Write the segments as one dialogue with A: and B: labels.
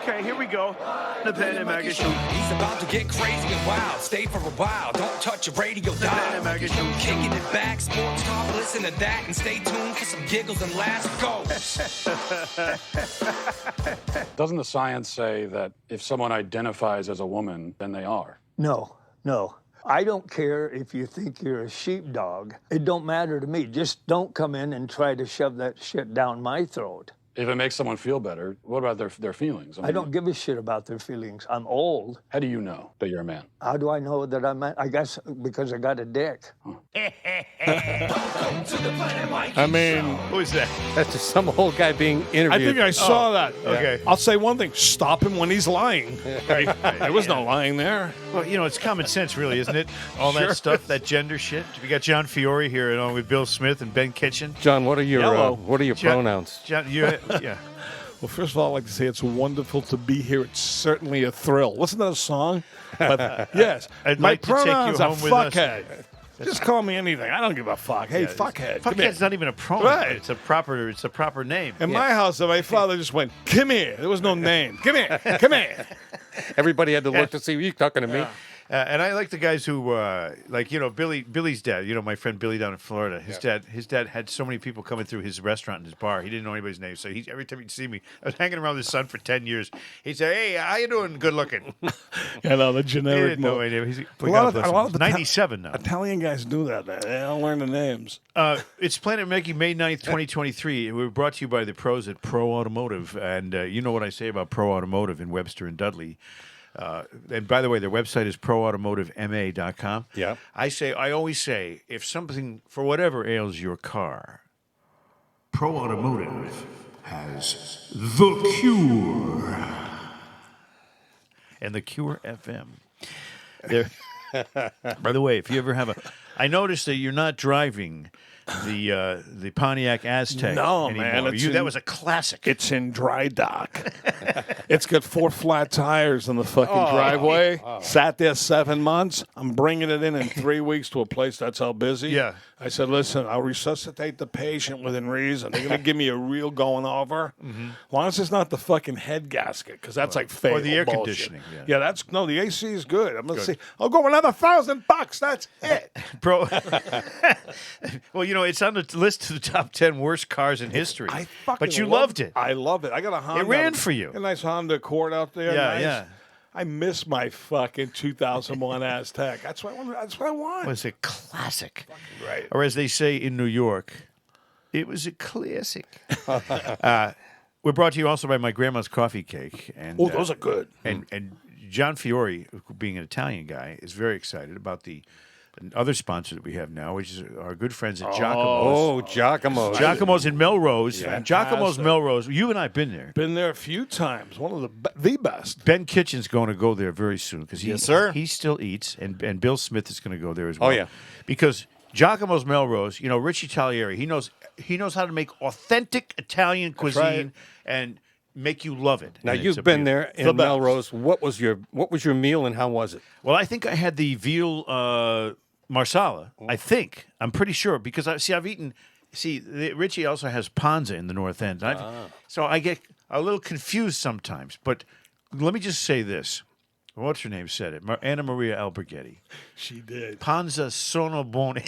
A: Okay, here we go. Independent Mega Show.
B: He's about to get crazy and wild. Stay for a while. Don't touch your radio dial.
A: Mega Show.
B: Kicking it back. Sports talk. Listen to that and stay tuned for some giggles and laughs. Go.
C: Doesn't the science say that if someone identifies as a woman, then they are?
D: No. I don't care if you think you're a sheepdog. It don't matter to me. Just don't come in and try to shove that shit down my throat.
C: If it makes someone feel better, what about their feelings?
D: I don't give a shit about their feelings. I'm old.
C: How do you know that you're a man?
D: How do I know that I'm? I guess because I got a dick.
E: I mean,
A: Who is that?
F: That's just some old guy being interviewed.
E: I think I saw that.
A: Okay.
E: I'll say one thing. Stop him when he's lying. There was no lying there.
A: Well, you know, it's common sense, really, isn't it? All that stuff, that gender shit. We got John Fiore here, along with Bill Smith and Ben Kitchen.
F: John, what are your pronouns?
A: John, yeah.
E: Well, first of all, I'd like to say it's wonderful to be here. It's certainly a thrill. Listen to the song. But yes,
A: I'd
E: my
A: like to take you
E: pronouns are
A: home with us.
E: fuckhead. Just call me anything. I don't give a fuck. Hey, fuckhead. come here.
A: Fuckhead's not even a pronoun.
E: Right.
A: It's a proper name.
E: In my house, my father just went, come here. There was no name. Come here. Come here.
F: Everybody had to look to see, were you talking to me?
A: And I like the guys who, like, you know, Billy's dad. You know, my friend Billy down in Florida. His dad had so many people coming through his restaurant and his bar. He didn't know anybody's name. So every time he'd see me, I was hanging around with his son for 10 years. He'd say, "Hey, how you doing? Good looking."
E: You know, the
A: He
E: generic.
A: didn't know my name. He's
E: A lot of the
A: 97 now.
E: Italian guys do that. They don't learn the names.
A: It's Planet Mikey, May 9th, 2023. We're brought to you by the pros at Pro Automotive. And you know what I say about Pro Automotive in Webster and Dudley. And by the way, their website is proautomotivema.com.
F: Yeah.
A: I always say, if something, for whatever ails your car, Pro Automotive has the cure. And the Cure FM. By the way, if you ever have I noticed that you're not driving the Pontiac Aztec
E: No,
A: anymore.
E: man.
A: That was a classic.
E: It's in dry dock. It's got 4 flat tires in the fucking driveway. Sat there 7 months. I'm bringing it in 3 weeks to a place that's how busy.
A: Yeah.
E: I said, listen, I'll resuscitate the patient within reason. They're going to give me a real going over. As long as it's not the fucking head gasket, because that's like fake.
A: Or the air
E: bullshit.
A: conditioning.
E: Yeah, the AC is good. I'm going to see. I'll go another $1,000. That's it.
A: Bro. Well, you know, it's on the list of the top 10 worst cars in history. But you loved it.
E: I loved it. I got a Honda.
A: It ran for you.
E: A nice Honda Accord out there.
A: Yeah,
E: nice.
A: yeah.
E: I miss my fucking 2001 Aztec. That's what I want.
A: It was a classic.
E: Right.
A: Or as they say in New York, it was a classic. We're brought to you also by my grandma's coffee cake. And,
E: Oh, those are good.
A: And John Fiore, being an Italian guy, is very excited about the other sponsor that we have now, which is our good friends at Giacomo's.
F: Oh, Giacomo's.
A: Giacomo's in Melrose.
E: Yeah.
A: Giacomo's Melrose. You and I have been there.
E: Been there a few times. One of the best.
A: Ben Kitchen's going to go there very soon because
F: Yes, sir.
A: he still eats, and Bill Smith is going to go there as well.
F: Oh, yeah.
A: Because Giacomo's Melrose, you know, Richie Taglieri, he knows how to make authentic Italian cuisine
E: right.
A: and make you love it.
F: Now,
A: And it's
F: you've
A: a
F: been
A: beautiful-
F: there in Melrose. What was your meal and how was it?
A: Well, I think I had the veal marsala. I think. I'm pretty sure because I've eaten. See, Richie also has Ponza in the North End. So I get a little confused sometimes. But let me just say this. What's her name said it? Anna Maria Alberghetti.
E: She did.
A: Panza sono buoni.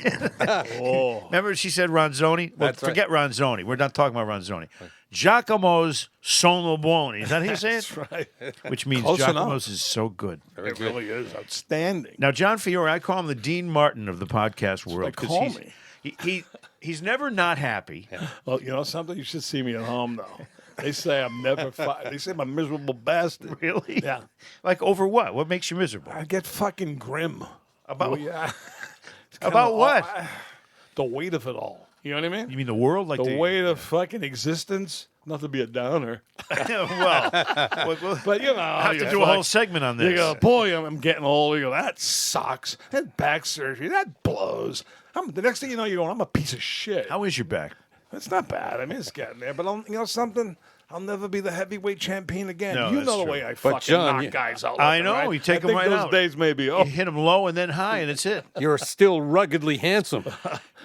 E: Oh.
A: Remember she said Ronzoni? Well,
F: That's right.
A: forget Ronzoni. We're not talking about Ronzoni. Giacomo's sono buoni. Is that how you say it?
E: That's right.
A: Which means
E: Close
A: Giacomo's is so good.
E: It really is outstanding.
A: Now, John Fiore, I call him the Dean Martin of the podcast world.
E: That's what they
A: 'cause
E: call
A: he's never not happy.
E: Well, you know something? You should see me at home, though. They say I'm never They say I'm a miserable bastard.
A: Really?
E: Yeah.
A: Like over what? What makes you miserable?
E: I get fucking grim.
A: About-
E: Oh, yeah.
A: About what?
E: The weight of it all. You know what I mean?
A: You mean the world? Like
E: the weight of fucking existence. Not to be a downer.
A: well,
E: But, you know.
A: I have to
E: you
A: do
E: go,
A: a whole segment on this.
E: You go, boy, I'm getting old. You go, that sucks. That back surgery, that blows. The next thing you know, you're going, I'm a piece of shit.
A: How is your back?
E: It's not bad. I mean, it's getting there. But you know something? I'll never be the heavyweight champion again.
A: No,
E: you
A: that's
E: know the
A: true.
E: way I
F: But
E: fucking
F: John,
E: knock guys out.
A: I
E: left and
A: know.
E: right.
A: You take
E: I
A: 'em
E: think
A: right
E: those
A: out.
E: days maybe.
A: You hit them low and then high, and that's it.
F: You're still ruggedly handsome.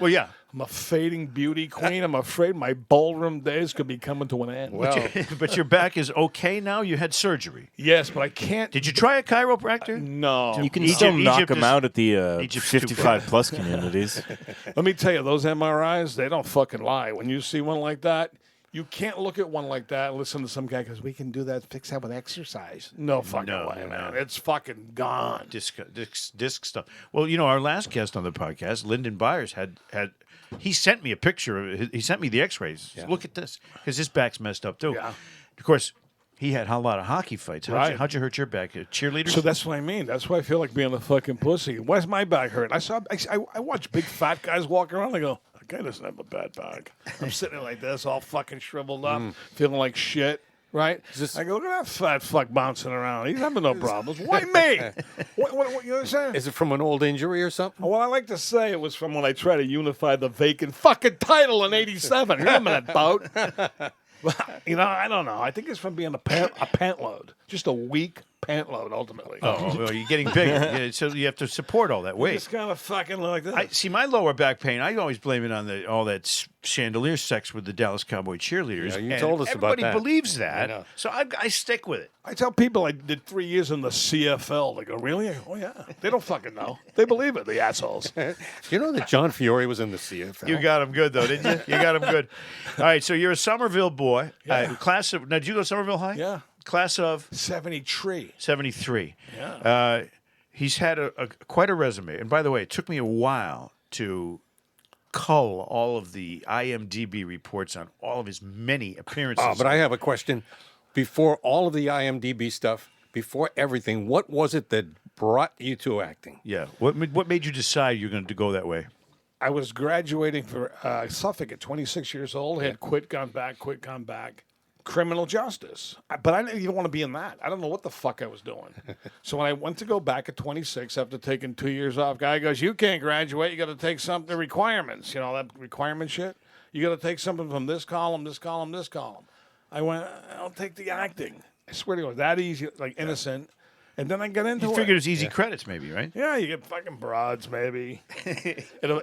A: Well, yeah.
E: I'm a fading beauty queen. I'm afraid my ballroom days could be coming to an end.
F: Well,
A: But your back is okay now? You had surgery.
E: Yes, but I can't.
A: Did you try a chiropractor?
E: No.
G: You can
A: Egypt-
G: still knock
A: Egypt
G: them
A: is-
G: out at the
A: Egypt's too
G: 55 plus communities.
E: Let me tell you, those MRIs, they don't fucking lie. When you see one like that, you can't look at one like that and listen to some guy because we can do that, fix that with exercise. No fucking way, man. It's fucking gone.
A: Disc stuff. Well, our last guest on the podcast, Lyndon Byers, had he sent me a picture. He sent me the X-rays. Look at this, because his back's messed up too.
E: Yeah.
A: Of course, he had a lot of hockey fights. How'd you hurt your back? Cheerleaders?
E: So that's what I mean. That's why I feel like being a fucking pussy. Why's my back hurt? I watch big fat guys walk around. I go, that guy doesn't have a bad back. I'm sitting there like this, all fucking shriveled up, feeling like shit. Right? I go, look at that fat fuck bouncing around. He's having no problems. Why me? What, you know what I'm saying?
F: is it from an old injury or something?
E: Well, I like to say it was from when I tried to unify the vacant fucking title in '87. Remember that bout? I don't know. I think it's from being a pant load. Just a weak pant load, ultimately.
A: Oh, well, you're getting bigger. Yeah, so you have to support all that weight.
E: It's kind of fucking like this.
A: I see my lower back pain. I always blame it on all that chandelier sex with the Dallas Cowboy cheerleaders.
F: Yeah, you
A: and
F: told us about
A: everybody
F: that.
A: believes
F: I
A: that,
F: know.
A: so I stick with it.
E: I tell people I did 3 years in the CFL. They go, really? I go, oh, yeah. They don't fucking know. They believe it, the assholes.
F: You know that John Fiore was in the CFL?
A: You got him good though, didn't you? You got him good. All right, so you're a Somerville boy. Class of. Now, did you go to Somerville High?
E: Yeah.
A: Class of
E: 73.
A: 73.
E: Yeah.
A: He's had quite a resume. And by the way, it took me a while to cull all of the IMDb reports on all of his many appearances.
F: Oh, but I have a question. Before all of the IMDb stuff, before everything, what was it that brought you to acting?
A: Yeah. What made you decide you're going to go that way?
E: I was graduating for Suffolk at 26 years old. Had quit, gone back. Criminal justice. But I didn't even want to be in that. I don't know what the fuck I was doing. So when I went to go back at 26 after taking 2 years off, guy goes, you can't graduate. You got to take some the requirements. You know, that requirement shit. You got to take something from this column, this column, this column. I went, I'll take the acting. I swear to God, that easy, like innocent. And then I got into
A: You
E: it.
A: figured it's easy credits, maybe, right?
E: Yeah, you get fucking broads, maybe.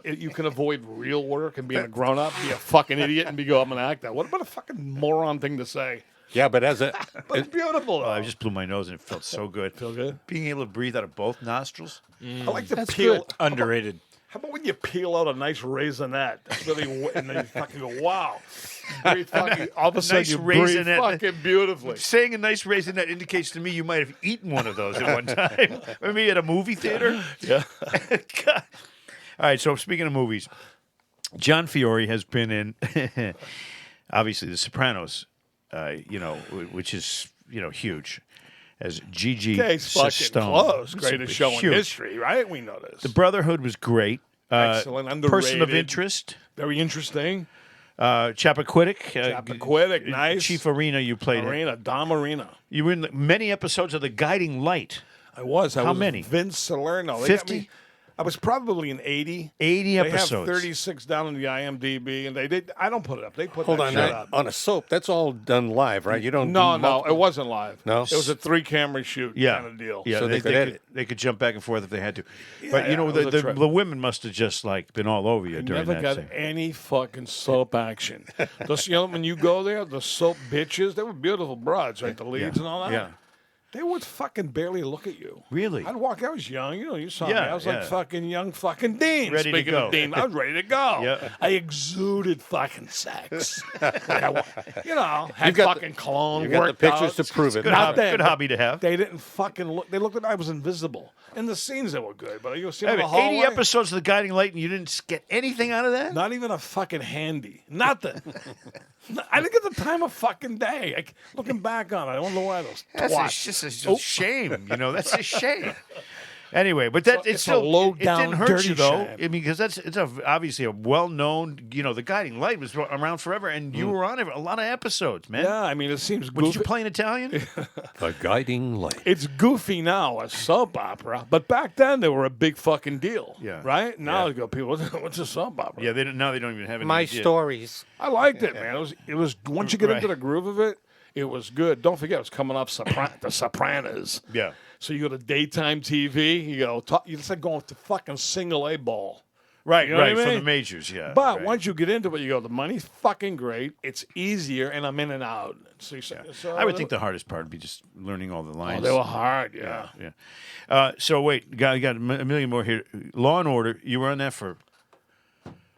E: You can avoid real work and being a grown-up, be a fucking idiot, and I'm an actor. What about a fucking moron thing to say?
F: Yeah, but as a
E: But it's beautiful, though.
A: I just blew my nose and it felt so good.
E: Feel good?
A: Being able to breathe out of both nostrils.
E: I like to
F: That's
E: peel.
F: good.
G: Underrated.
E: How about when you peel out a nice raisinette? That's really, and then you fucking go, wow. Breathe fucking, all of a sudden
A: Nice
E: you breathe
A: raisinette.
E: fucking beautifully.
A: Saying a nice raisinette indicates to me you might have eaten one of those at one time. Maybe at a movie theater.
E: Yeah.
A: God. All right, so speaking of movies, John Fiore has been in, obviously, The Sopranos, which is, huge, as Gigi
E: Case fucking
A: Stone.
E: close. Greatest show in
A: Huge.
E: history, right? We know this.
A: The Brotherhood was great.
E: Excellent, underrated.
A: Person of interest.
E: Very interesting.
A: Chappaquiddick.
E: Chappaquiddick, nice.
A: Chief Arena, you played.
E: Dom Arena.
A: You were in many episodes of The Guiding Light.
E: I was.
A: How
E: was
A: many?
E: Vince Salerno. They
A: 50?
E: got me- I was probably in 80.
A: 80
E: They
A: episodes.
E: have 36 down in the IMDb, and they did. I don't put it up. They put
F: hold
E: that
F: on,
E: shit
F: now,
E: up.
F: on a soap, that's all done live, right? You don't.
E: No,
F: do
E: no,
F: multiple-
E: it wasn't live.
F: No?
E: It was a 3-camera shoot kind of deal.
A: Yeah,
F: So they could edit.
A: They could jump back and forth if they had to. But
E: yeah, it was a
A: the
E: trip.
A: women must have just been all over you during
E: Never
A: that.
E: got
A: scene.
E: any fucking soap action. Those, when you go there, the soap bitches, they were beautiful broads, right? The leads and all that.
A: Yeah.
E: They would fucking barely look at you.
A: Really?
E: I'd walk. I was young. You saw me.
A: Yeah,
E: I was
A: yeah.
E: like fucking young fucking Dean.
A: Ready to
E: Speaking
A: go.
E: of Dean, I was ready to go.
A: Yeah.
E: I exuded fucking sex. Had
F: You've got
E: fucking cologne.
F: you got the
E: worked
F: pictures
E: out.
F: to prove it.
A: Good,
E: Not
A: hobby,
E: them,
A: good
E: but
A: hobby to have.
E: They didn't fucking look. They looked at me. I was invisible. In the scenes, they were good, but you see
A: Hey,
E: in the
A: but
E: hallway.
A: 80 episodes of The Guiding Light and you didn't get anything out of that?
E: Not even a fucking handy. Nothing. I didn't get the time of fucking day. Looking back on it, I wonder why those
A: That's
E: twats.
A: just a shame. That's a shame. Anyway, but that
E: It's
A: it's
E: a
A: still
E: low-down,
A: it didn't hurt
E: dirty
A: you though.
E: shame.
A: I mean, because it's obviously a well-known. The Guiding Light was around forever, and you were on it a lot of episodes, man.
E: Yeah, I mean, it seems
A: Did
E: goofy.
A: you play in Italian?
F: The Guiding Light.
E: It's goofy now, a soap opera, but back then they were a big fucking deal.
A: Yeah.
E: Right? Now
A: Yeah.
E: they go, people, what's a soap opera?
A: Yeah, now they don't even have any
F: My
A: idea.
F: stories.
E: I liked it, man. It was once you get
A: Right.
E: into the groove of it, it was good. Don't forget, it was coming off The Sopranos.
A: Yeah.
E: So you go to daytime TV, you go, it's like going to fucking single A ball.
A: Right,
E: You know what I
A: from
E: mean?
A: the majors, yeah.
E: But
A: right.
E: once you get into it, you go, the money's fucking great. It's easier, and I'm in and out. So
A: I would think the hardest part would be just learning all the lines.
E: Oh, they were hard, yeah.
A: Yeah. So wait, got a million more here. Law and Order. You were on that for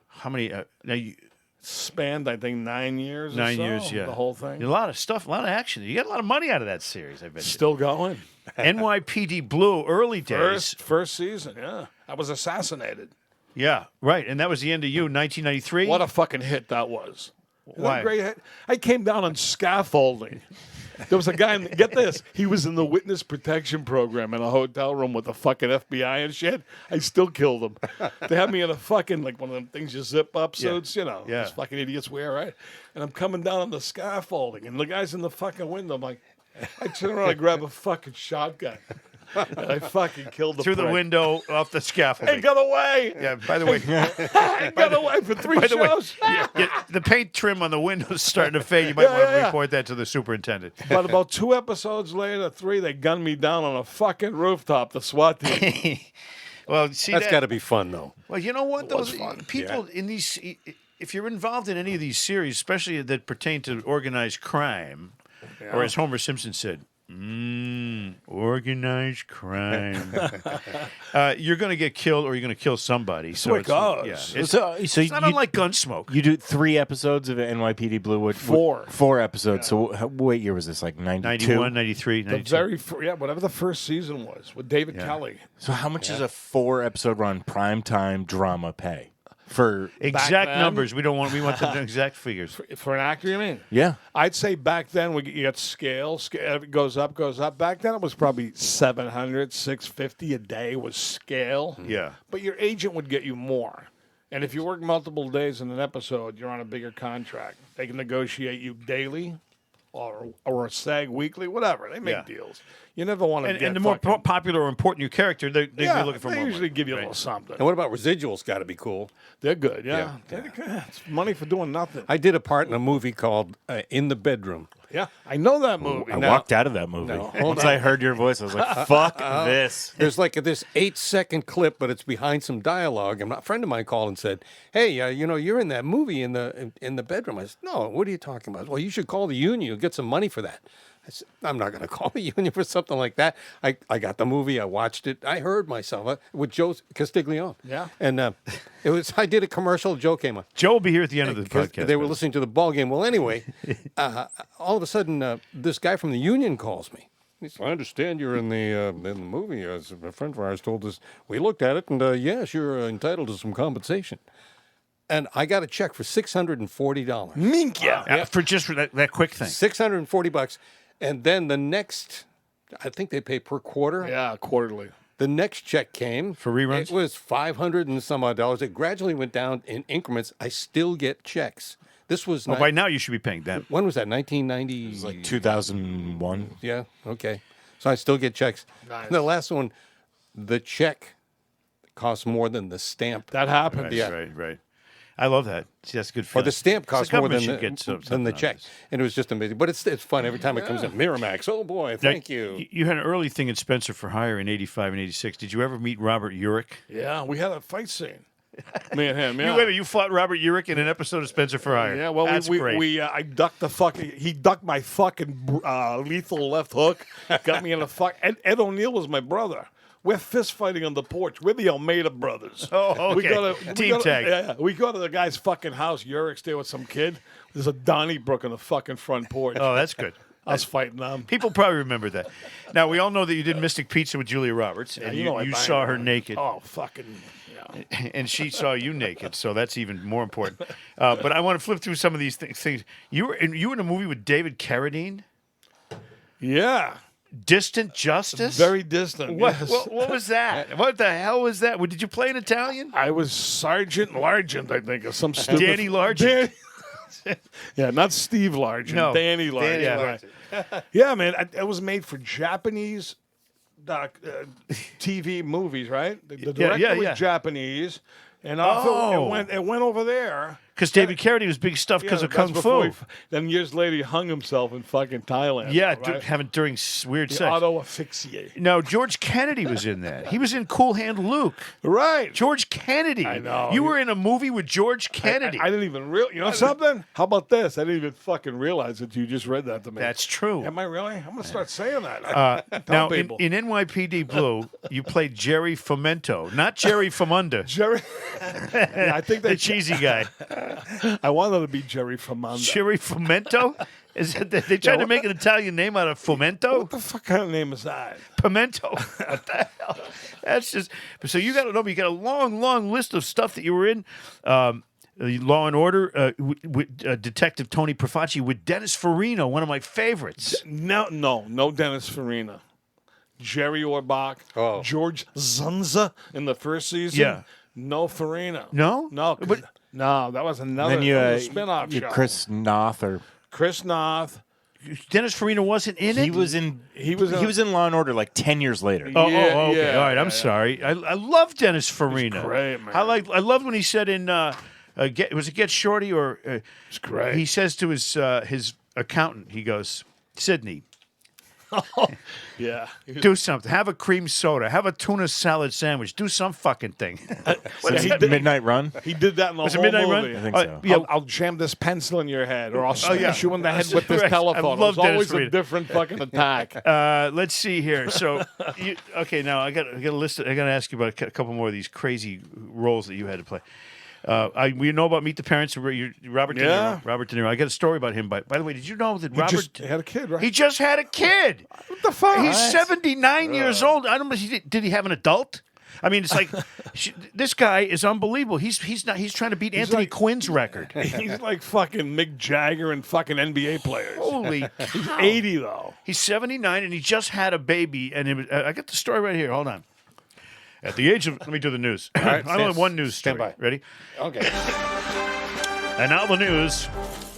A: how many? Now you,
E: Spanned, I think, 9 years.
A: 9
E: or so,
A: years. Yeah,
E: the whole thing.
A: A lot of stuff, a lot of action. You got a lot of money out of that series. I bet.
E: Still going.
A: NYPD Blue, early days.
E: First season. Yeah, I was assassinated.
A: Yeah, right. And that was the end of you, 1993.
E: What a fucking hit that was. Isn't that
A: Why?
E: a great hit? I came down on scaffolding. There was a guy, get this, he was in the witness protection program in a hotel room with the fucking FBI and shit. I still killed him. They had me in a fucking, like one of them things you zip up suits, you know,
A: Yeah.
E: those fucking idiots wear, right? And I'm coming down on the scaffolding, and the guy's in the fucking window. I'm like, I turn around, I grab a fucking shotgun. And I fucking killed the
A: through the
E: prick.
A: window off the scaffolding.
E: He got away.
A: Yeah. By the way,
E: He got away for 3
A: by the way,
E: shows.
A: the paint trim on the window's starting to fade. You might want to
E: yeah.
A: report that to the superintendent.
E: But about 2 episodes later, 3, they gunned me down on a fucking rooftop, the SWAT team.
A: Well, see,
F: That's got to be fun, though.
A: Well, you know what?
E: was
A: Those
E: fun.
A: people in these, if you're involved in any of these series, especially that pertain to organized crime, or as Homer Simpson said, organized crime, you're going to get killed or you're going to kill somebody. So
E: it goes.
A: Yeah, it's
G: So
A: not unlike Gunsmoke.
G: You do 3 episodes of NYPD Blue. What,
E: 4.
G: 4 episodes. So what year was this? Like 92?
A: 91, 93, 92.
E: Whatever the first season was with David Kelly.
G: So how much does a 4-episode run primetime drama pay? For
A: Exact
E: then-
A: numbers. We want the exact figures.
E: For an actor, you mean?
G: yeah.
E: I'd say back then you get scale. It goes up, goes up. Back then it was probably 700, 650 a day was scale.
A: Yeah.
E: But your agent would get you more. And if you work multiple days in an episode, you're on a bigger contract. They can negotiate you daily or a SAG weekly, whatever. They make
A: Yeah.
E: deals. You never want to get
A: And the more
E: fucking-
A: popular or important your character, they're looking for
E: they
A: more
E: usually
A: money.
E: give you a
A: Right.
E: little something.
F: And what about residuals? Got to be cool.
E: They're good, yeah. It's money for doing nothing.
F: I did a part in a movie called In the Bedroom.
E: Yeah, I know that movie.
G: I walked out of that movie. Once I heard your voice, I was like, fuck this.
F: There's like this 8-second clip, but it's behind some dialogue. And a friend of mine called and said, "Hey, you're in that movie in the bedroom." I said, "No, what are you talking about?" "Well, you should call the union. You'll get some money for that." I said, "I'm not going to call the union for something like that." I got the movie. I watched it. I heard myself with Joe Castiglioke.
E: Yeah.
F: And I did a commercial. Joe came on.
A: Joe will be here at the end of the
F: Because
A: podcast.
F: they were listening to the ball game. Well, anyway, all of a sudden, this guy from the union calls me. He says, "I understand you're in the movie. As a friend of ours told us, we looked at it, and yes, you're entitled to some compensation." And I got a check for $640.
E: Mink, yeah.
A: For that quick thing.
F: $640, and then the next, I think they pay per quarter.
E: Yeah, quarterly.
F: The next check came
A: For reruns?
F: It was $500 and some odd dollars. It gradually went down in increments. I still get checks. This was
A: Well, by now you should be paying them.
F: when was that? 1990.
G: It was like 2001.
F: Yeah. Okay. So I still get checks.
E: Nice.
F: The last one, the check costs more than the stamp.
E: That happened.
A: Right,
F: Yeah.
A: right. I love that. See, that's a good.
F: Or
A: Feeling.
F: the stamp
A: So the
F: costs more
A: government
F: than
A: should get
F: the
A: something
F: check.
A: out of this.
F: And it was just amazing. But it's fun every time it comes in. Miramax. Oh, boy.
A: Now,
F: Thank you.
A: You had an early thing in Spencer for Hire in 85 and 86. Did you ever meet Robert Urich?
E: Yeah, we had a fight scene. Me and him, yeah.
A: You fought Robert Urich in an episode of Spencer for Hire.
E: Yeah, well,
A: That's great.
E: I ducked the fucking. He ducked my fucking lethal left hook. Got me in a fuck. Ed O'Neill was my brother. We're fist fighting on the porch. We're the Almeida brothers.
A: Oh, okay. Team tag.
E: Yeah, we go to the guy's fucking house. Urich's there with some kid. There's a Donnybrook on the fucking front porch.
A: Oh, that's good.
E: Us fighting them.
A: People probably remember that. Now, we all know that you did Mystic Pizza with Julia Roberts, and
E: you know I
A: you
E: banged
A: saw her
E: her.
A: naked,
E: Oh, fucking. Yeah.
A: and she saw you naked, so that's even more important. But I want to flip through some of these things. You were in a movie with David Carradine,
E: Yeah.
A: Distant Justice?
E: Very distant.
A: What,
E: yes.
A: what was that? What the hell was that? Did you play an Italian?
E: I was Sergeant Largent, I think, or some stupid.
A: Danny Largent.
E: Yeah, not Steve Largent.
A: No,
E: Danny Largent.
A: Danny
E: Right. Yeah, man. It was made for Japanese TV movies, right? The director was
A: yeah.
E: Japanese, and it went over there.
A: Because David Carradine was big stuff because of
E: that's
A: Kung
E: before
A: Fu.
E: Then years later, he hung himself in fucking Thailand.
A: Yeah,
E: right?
A: having during weird
E: The
A: sex.
E: auto asphyxiate.
A: No, George Kennedy was in that. He was in Cool Hand Luke.
E: Right.
A: George Kennedy.
E: I know.
A: You were in a movie with George Kennedy.
E: I didn't even realize. You know something? How about this? I didn't even fucking realize that you just read that to me.
A: That's true.
E: Am I really? I'm going to start saying that. Tell
A: Now,
E: people.
A: in NYPD Blue, you played Jerry Fomento, not Jerry Fomunda,
E: Jerry. Yeah, I think
A: the
E: they.
A: cheesy guy.
E: I wanted to be Jerry Famanda.
A: Jerry Fomento? Is that they tried to make an Italian name out of Fomento?
E: What the fuck kind of name is that?
A: Pimento. What the hell? That's just so you got to know. You got a long list of stuff that you were in. Law and Order with Detective Tony Profaci with Dennis Farina, one of my favorites.
E: No Dennis Farina. Jerry Orbach.
F: Oh.
E: George Zunza in the first season.
A: Yeah.
E: No Farina.
A: No?
E: No. No, that was another
G: Then you
E: spin-off show.
G: Chris Noth or
E: Chris Noth.
A: Dennis Farina wasn't in it.
G: he was in
E: He was
G: in Law and Order like 10 years later.
A: Oh,
E: Yeah,
A: okay.
E: yeah,
A: All right, I'm
E: yeah.
A: sorry. I love Dennis Farina.
E: great, man.
A: I loved when he said in was it Get Shorty or
E: It's great.
A: he says to his accountant, he goes, Sidney,
E: Yeah.
A: do something. Have a cream soda. Have a tuna salad sandwich. Do some fucking thing.
E: Yeah, he did-
G: Midnight Run.
E: He did that in the
A: Was it
E: whole
A: Midnight
E: movie.
A: Run?
G: I think so.
A: Yeah.
E: I'll jam this pencil in your head, or I'll smash
A: yeah.
E: you in the head with this
A: Right.
E: telephone.
A: I
E: It
A: love
E: was
A: Dennis
E: always
A: Farina.
E: a different fucking attack.
A: Let's see here. So, now I got a list. I got to ask you about a couple more of these crazy roles that you had to play. We know about Meet the Parents. Robert De Niro.
E: Yeah.
A: Robert De Niro. I got a story about him. By the way, did you know that Robert
E: Just had a kid, right?
A: He just had a kid.
E: What the fuck?
A: He's 79 years old. I don't know. Did he have an adult? I mean, it's like this guy is unbelievable. He's trying to beat Anthony
E: like-
A: Quinn's record.
E: He's like fucking Mick Jagger and fucking NBA players.
A: Holy
E: He's
A: cow.
E: 80 though.
A: He's 79 and he just had a baby. And I got the story right here. Hold on. At the age of, let me do the news.
E: right,
A: I only have one news story.
E: stand by.
A: Ready?
E: Okay.
A: And now the news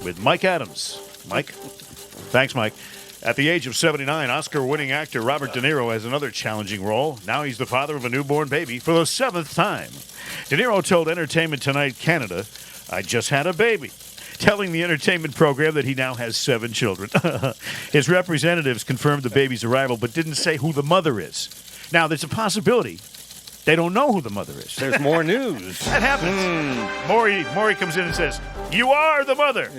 A: with Mike Adams. Mike? Thanks, Mike. At the age of 79, Oscar-winning actor Robert De Niro has another challenging role. Now he's the father of a newborn baby for the 7th time. De Niro told Entertainment Tonight Canada, I just had a baby, telling the entertainment program that he now has 7 children. His representatives confirmed the baby's arrival, but didn't say who the mother is. Now, there's a possibility they don't know who the mother is.
F: There's more news.
A: That happens. Maury comes in and says, you are the mother.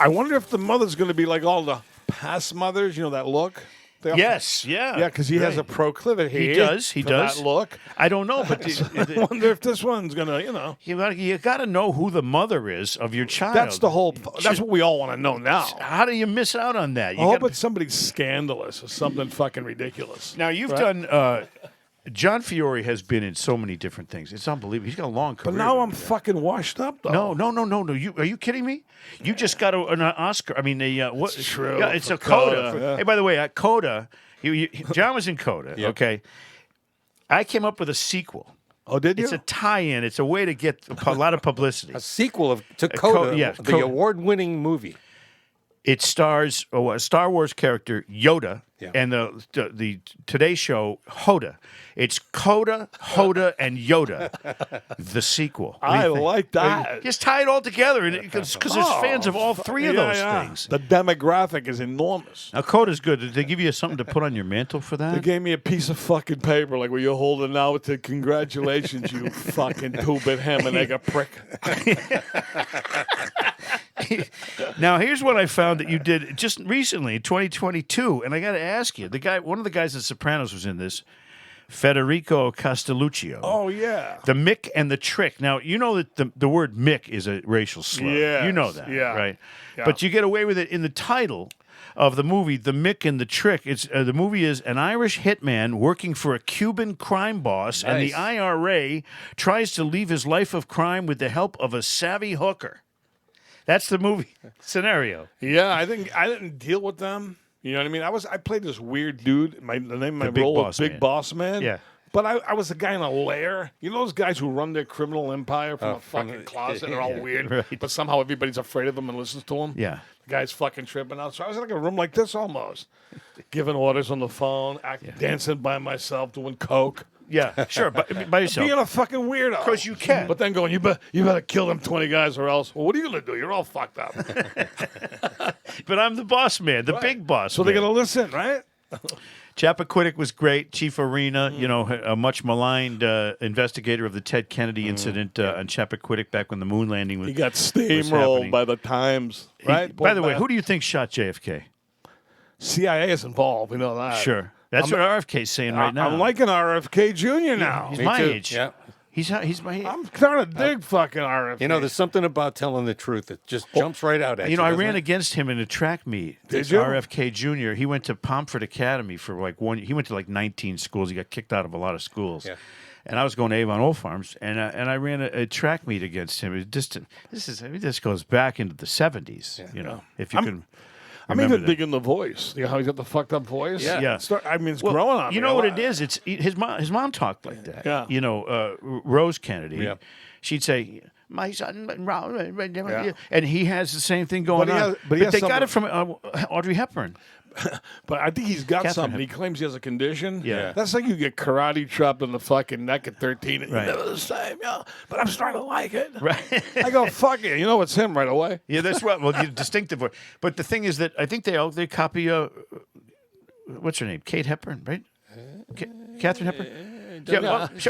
E: I wonder if the mother's going to be like all the past mothers. You know that look. They all-
A: Yes, yeah.
E: Yeah, because he has a proclivity.
A: He does,
E: for
A: does.
E: that look.
A: I don't know, but
E: I wonder if this one's going to,
A: you got to know who the mother is of your child.
E: That's the whole. That's what we all want to know now.
A: How do you miss out on that?
E: I hope it's somebody scandalous or something fucking ridiculous.
A: Now, you've
E: Right?
A: done... John Fiore has been in so many different things. It's unbelievable. He's got a long career.
E: But now I'm fucking washed up, though.
A: No. Are you kidding me? You just got an Oscar. I mean, what?
E: It's true.
A: Yeah, it's
E: For
A: a Coda.
E: Coda, yeah.
A: Hey, by the way, Coda. John was in Coda.
F: Yep.
A: Okay. I came up with a sequel.
E: Oh, did you?
A: It's a tie-in. It's a way to get a lot of publicity.
F: A sequel to
A: Co-
F: Coda,
A: yeah,
F: the
A: Coda.
F: award-winning movie.
A: It stars a Star Wars character, Yoda,
F: Yeah.
A: and the Today Show, Hoda. It's Coda, Hoda, and Yoda, the sequel. What do you
E: I
A: think?
E: like that.
A: Just tie it all together, because there's fans of all three of those things.
E: The demographic is enormous.
A: Now, Coda's good. Did they give you something to put on your mantle for
E: They
A: that?
E: gave me a piece of fucking paper like what you're holding now. It said, congratulations, you fucking two-bit ham and egg prick.
A: Now, here's what I found that you did just recently, 2022, and I got to ask you, one of the guys in Sopranos was in this, Federico Castiglioke.
E: Oh, yeah.
A: The Mick and the Trick. Now, you know that the word Mick is a racial slur.
E: Yes,
A: You know that,
E: yeah.
A: right?
E: Yeah.
A: But you get away with it in the title of the movie, The Mick and the Trick. It's the movie is an Irish hitman working for a Cuban crime boss, and the
F: Nice.
A: IRA tries to leave his life of crime with the help of a savvy hooker. That's the movie scenario.
E: Yeah, I think I didn't deal with them. You know what I mean? I played this weird dude. The name of my
A: Big
E: role
A: Boss
E: was Big
A: Man.
E: Boss Man.
A: Yeah.
E: But I was a guy in a lair. You know those guys who run their criminal empire from a
F: from
E: fucking
F: the-
E: closet and are all weird,
A: right.
E: but somehow everybody's afraid of them and listens to them?
A: Yeah.
E: The guy's fucking tripping out. So I was in like a room like this almost, giving orders on the phone, dancing by myself, doing coke.
A: Yeah, sure, by yourself.
E: Being a fucking weirdo. Of
A: course you can.
E: But then going, you better kill them 20 guys or else. Well, what are you going to do? You're all fucked up.
A: But I'm the boss man, the big boss.
E: So
A: man.
E: they're going to listen, right?
A: Chappaquiddick was great. Chief Arena, a much maligned investigator of the Ted Kennedy incident on Chappaquiddick back when the moon landing was.
E: He got
A: was happening.
E: steamrolled by the Times, right?
A: By the way, who do you think shot JFK?
E: CIA is involved. We know that.
A: Sure, that's what RFK's saying right now.
E: I'm liking RFK Jr. now.
A: He's
F: Me
A: my
F: too.
A: age.
F: Yeah.
A: He's my.
E: I'm starting to dig fucking RFK.
F: You know, there's something about telling the truth that just jumps right out at you.
A: I
F: doesn't
A: ran
F: it?
A: against him in a track meet.
E: Did you?
A: RFK Jr. He went to Pomfret Academy for like one. He went to like 19 schools. He got kicked out of a lot of schools.
F: Yeah.
A: And I was going to Avon Old Farms, and I ran a track meet against him. This goes back into the 70s. If you can.
E: I'm
A: remember
E: even
A: that.
E: digging the voice. You know how he's got the fucked up voice?
A: Yeah.
E: It's
A: Well,
E: growing on me.
A: You know what it is? It's his mom talked like that.
E: Yeah.
A: Rose Kennedy.
F: Yeah.
A: She'd say, "My son," and he has the same thing going
E: But he
A: on.
E: has- but he has
A: they got
E: something-
A: it from Audrey Hepburn.
E: But I think he's got
A: Catherine
E: something. He
A: Hepburn.
E: claims he has a condition.
A: Yeah.
E: That's like you get karate chopped in the fucking neck at 13 and
A: Right.
E: you're never the same. Yeah. But I'm starting to like it.
A: Right.
E: I go, fuck it. You know it's him right away.
A: Yeah, that's right. Well, you're distinctive voice. But the thing is that I think they copy what's her name? Kate Hepburn, right? Catherine Hepburn.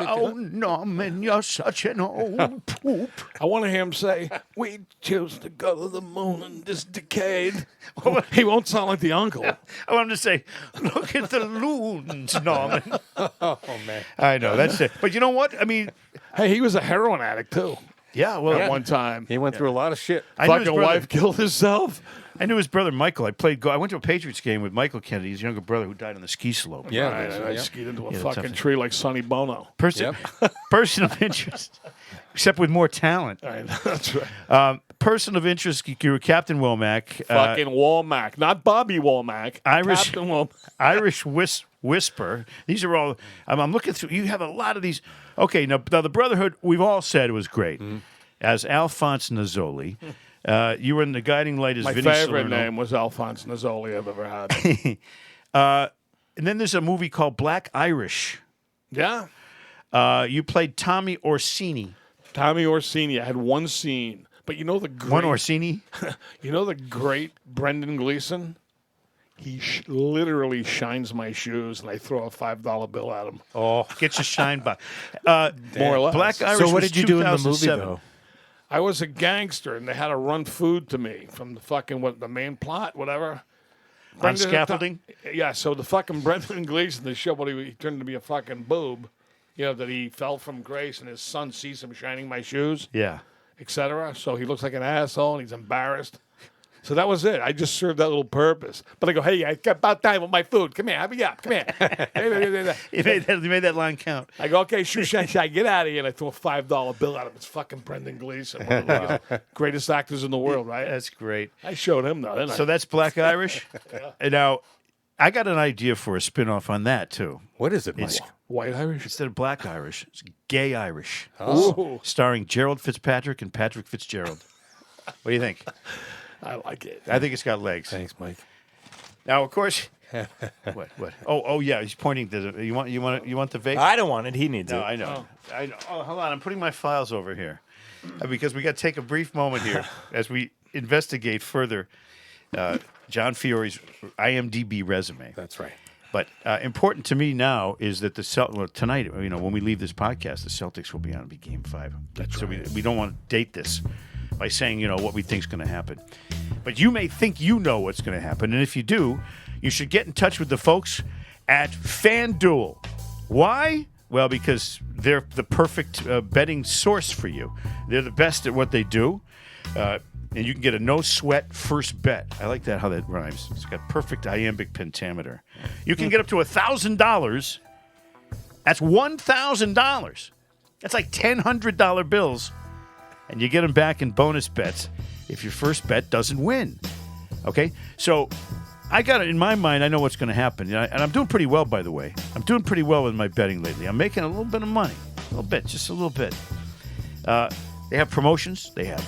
A: Oh, Norman, you're such an old poop.
E: I want to hear him say, "We choose to go to the moon in this decade." He won't sound like the uncle.
A: I want him to say, "Look at the loons, Norman."
F: Oh, man.
A: I know that's it. But you know what? I mean,
E: Hey, he was a heroin addict too.
A: yeah. Well,
E: At one time,
F: He went through a lot of shit.
A: I knew his
E: fucking
A: brother-
E: wife killed herself.
A: I knew his brother Michael. I went to a Patriots game with Michael Kennedy, his younger brother, who died on the ski slope.
F: Yeah.
E: I skied into a
A: Yeah,
E: fucking
A: tough.
E: tree like Sonny Bono.
A: Person of interest, except with more talent.
E: I know, that's right.
A: Person of interest, you were Captain Womack.
E: Fucking Womack, not Bobby Womack.
A: Irish-
E: Captain Womack.
A: Irish Whisper. These are all. I'm looking through. You have a lot of these. Okay, now the Brotherhood. We've all said was great. As Alphonse Nazzoli, you were in the guiding light as
E: My
A: Vinny
E: favorite
A: Salerno.
E: name was Alphonse Nazzoli I've ever had.
A: And then there's a movie called Black Irish.
E: Yeah.
A: You played Tommy Orsini.
E: Tommy Orsini. I had one scene. But you know the great,
A: One Orsini.
E: You know the great Brendan Gleeson? He literally shines my shoes, and I throw a $5 bill at him.
A: Oh, get your shine back.
E: More or less.
A: Black Irish.
G: So what
A: was
G: did you do in the movie
A: 2007.
G: though?
E: I was a gangster, and they had to run food to me from the fucking the main plot, whatever.
A: On scaffolding?
E: Yeah, so the fucking Brendan Gleeson, the show, he turned to be a fucking boob. You know, that he fell from grace, and his son sees him shining my shoes,
A: Yeah.
E: etc. So he looks like an asshole, and he's embarrassed. So that was it. I just served that little purpose. But I go, hey, I got about time with my food. Come here, hurry up. Come here.
A: You made that line count.
E: I go, okay, shine, get out of here. And I throw a $5 bill at him. It's fucking Brendan Gleeson, one of the greatest actors in the world, right?
A: That's great.
E: I showed him, though, didn't I?
A: So that's Black Irish. And now, I got an idea for a spin-off on that, too.
F: What is it, Mike?
A: It's
E: White Irish?
A: instead of Black Irish, it's Gay Irish.
E: Ooh,
A: Starring Gerald Fitzpatrick and Patrick Fitzgerald. What do you think?
E: I like it.
A: I think it's got legs.
F: Thanks, Mike.
A: Now, of course. What? Oh, yeah. He's pointing to the. You want the vape?
G: I don't want it. He needs
A: No,
G: it.
A: I know. I know. Oh, hold on. I'm putting my files over here because we got to take a brief moment here as we investigate further John Fiore's IMDb resume.
F: That's right.
A: But important to me now is that tonight, when we leave this podcast, the Celtics will be on. It'll be Game 5. So we don't want to date this by saying, what we think is going to happen. But you may think you know what's going to happen. And if you do, you should get in touch with the folks at FanDuel. Why? Well, because they're the perfect betting source for you. They're the best at what they do. And you can get a no-sweat first bet. I like that, how that rhymes. It's got perfect iambic pentameter. You can get up to $1,000. That's $1,000. That's like $1,000 bills. And you get them back in bonus bets if your first bet doesn't win. Okay? So I got it in my mind. I know what's going to happen. And I'm doing pretty well, by the way. I'm doing pretty well with my betting lately. I'm making a little bit of money. A little bit. Just a little bit. They have promotions. They have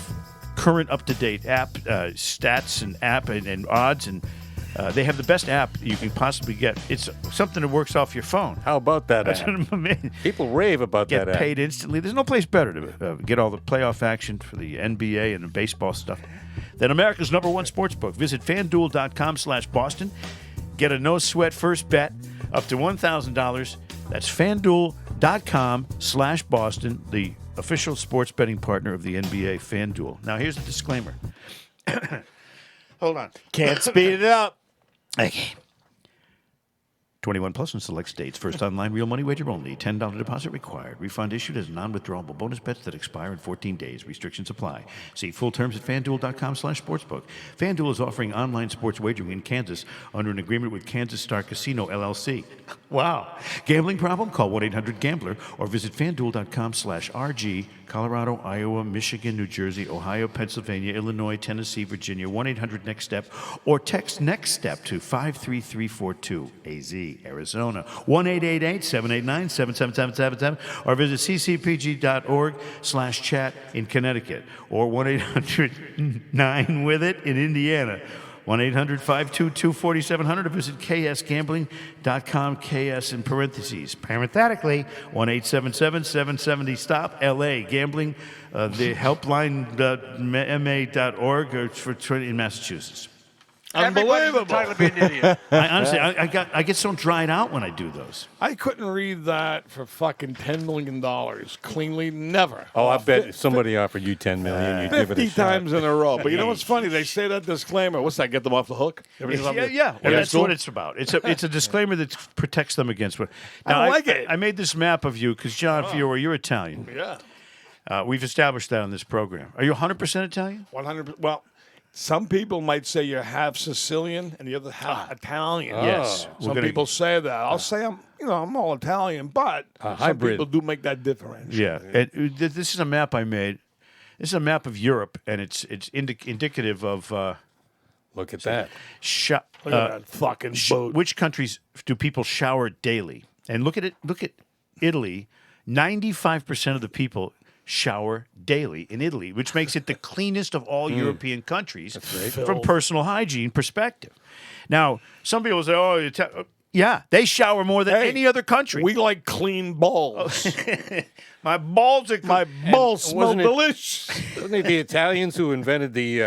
A: current up-to-date app stats and app and odds. And They have the best app you can possibly get. It's something that works off your phone.
F: How about that
A: That's
F: app?
A: what I mean.
F: People rave about
A: Get
F: that app.
A: paid instantly. There's no place better to get all the playoff action for the NBA and the baseball stuff than America's #1 sportsbook. Visit FanDuel.com/Boston. Get a no-sweat first bet up to $1,000. That's FanDuel.com/Boston, the official sports betting partner of the NBA, FanDuel. Now, here's the disclaimer. Hold on.
G: Can't speed it up.
A: Okay. 21 plus in select states. First online real money wager only. $10 deposit required. Refund issued as non-withdrawable bonus bets that expire in 14 days. Restrictions apply. See full terms at FanDuel.com/sportsbook. FanDuel is offering online sports wagering in Kansas under an agreement with Kansas Star Casino, LLC. Wow. Gambling problem? Call 1-800-GAMBLER or visit FanDuel.com/RG. Colorado, Iowa, Michigan, New Jersey, Ohio, Pennsylvania, Illinois, Tennessee, Virginia. 1-800-NEXT-STEP or text NEXT STEP to 53342 AZ. Arizona, 1-888-789-7777 or visit ccpg.org/chat in Connecticut or 1-800-9-WITH-IT in Indiana. 1-800-522-4700 or visit ksgambling.com, KS in parentheses. Parenthetically, 1-877-770-STOP, LA. Gambling, the helpline.ma.org or for in Massachusetts.
E: Unbelievable.
B: Entitled to be an idiot.
A: I honestly, I get so dried out when I do those.
E: I couldn't read that for fucking $10 million cleanly. Never.
F: Oh, I bet if somebody offered you $10 million, you'd give it a
E: 50
F: shot.
E: times in a row. But you know what's funny? They say that disclaimer. What's that? Get them off the hook?
A: Yeah. Well, that's what it's about. It's a disclaimer that protects them against what. Now,
E: I like it.
A: I made this map of you because John Fiore, you're Italian.
E: Yeah.
A: We've established that on this program. Are you 100% Italian?
E: 100%. Well, some people might say you're half Sicilian and the other half Italian.
A: Yes.
E: Some people say that. I'll say I'm all Italian, but some
F: hybrid.
E: people do make that difference.
A: Yeah. And this is a map I made. This is a map of Europe, and it's indicative of
F: Look at that.
E: Look at that fucking boat.
A: which countries do people shower daily. And look at it. Look at Italy. 95% of the people shower daily in Italy, which makes it the cleanest of all European countries from personal hygiene perspective. Now, some people say, "Oh, yeah, they shower more than any other country."
E: We like clean balls.
A: My balls
E: My balls smell
F: wasn't it-
E: delicious.
F: Wasn't it the Italians who invented the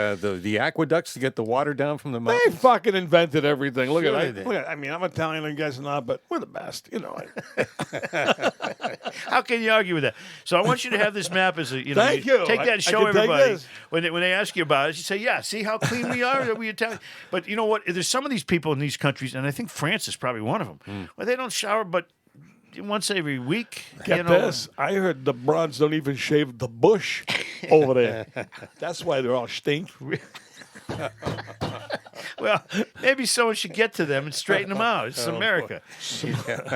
F: aqueducts to get the water down from the
E: They
F: mountains?
E: fucking invented everything. Look
F: Sure
E: at
F: they
E: it.
F: did.
E: Look at. I mean, I'm Italian, you guys are not, but we're the best. You know.
A: How can you argue with that? So I want you to have this map as a
E: Thank you.
A: Take that
E: I
A: and show
E: can take
A: everybody
E: this.
A: when they ask you about it. You say, "Yeah, see how clean we are? Are we Italian?" But you know what? There's some of these people in these countries, and I think France is probably one of them, where they don't shower but once every week.
E: Get this. I heard the bronze don't even shave the bush over there. That's why they're all stink.
A: Well, maybe someone should get to them and straighten them out. It's America.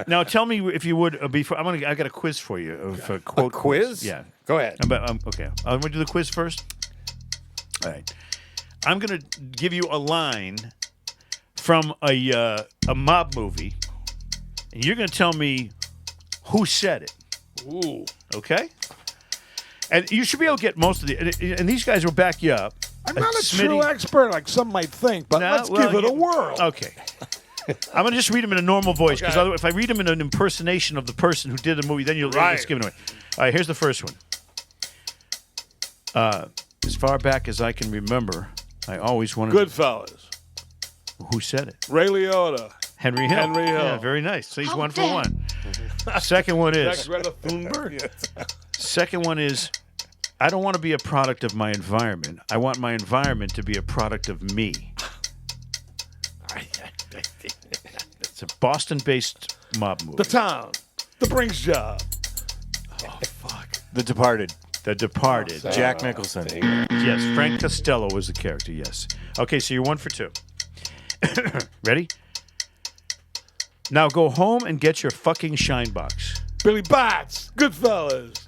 A: Now, tell me if you would before I got a quiz for you. A quote
F: quiz?
A: Yeah.
F: Go ahead.
A: Okay. I'm going to do the quiz first. All right. I'm going to give you a line from a mob movie, and you're going to tell me who said it.
E: Ooh.
A: Okay? And you should be able to get most of the. And these guys will back you up.
E: I'm not a
A: Smitty-
E: true expert like some might think, but
A: No,
E: let's
A: well,
E: give it a
A: you-
E: whirl.
A: Okay. I'm going to just read them in a normal voice because if I read them in an impersonation of the person who did the movie, then you'll just give it away. All right, here's the first one. As far back as I can remember, I always wanted
E: Goodfellas.
A: Who said it?
E: Ray Liotta.
A: Henry Hill.
E: Henry Hill.
A: Yeah, very nice. So he's 1 for 1. Second one is.
E: Greta Thunberg.
A: Second one is. I don't want to be a product of my environment. I want my environment to be a product of me. It's a Boston-based mob movie.
E: The Town. The Brinks Job. Oh, fuck.
G: The Departed.
A: The Departed.
G: Jack Nicholson.
A: Yes, Frank Costello was the character, yes. Okay, so you're 1 for 2. Ready? Now go home and get your fucking shine box.
E: Billy Bats. Goodfellas.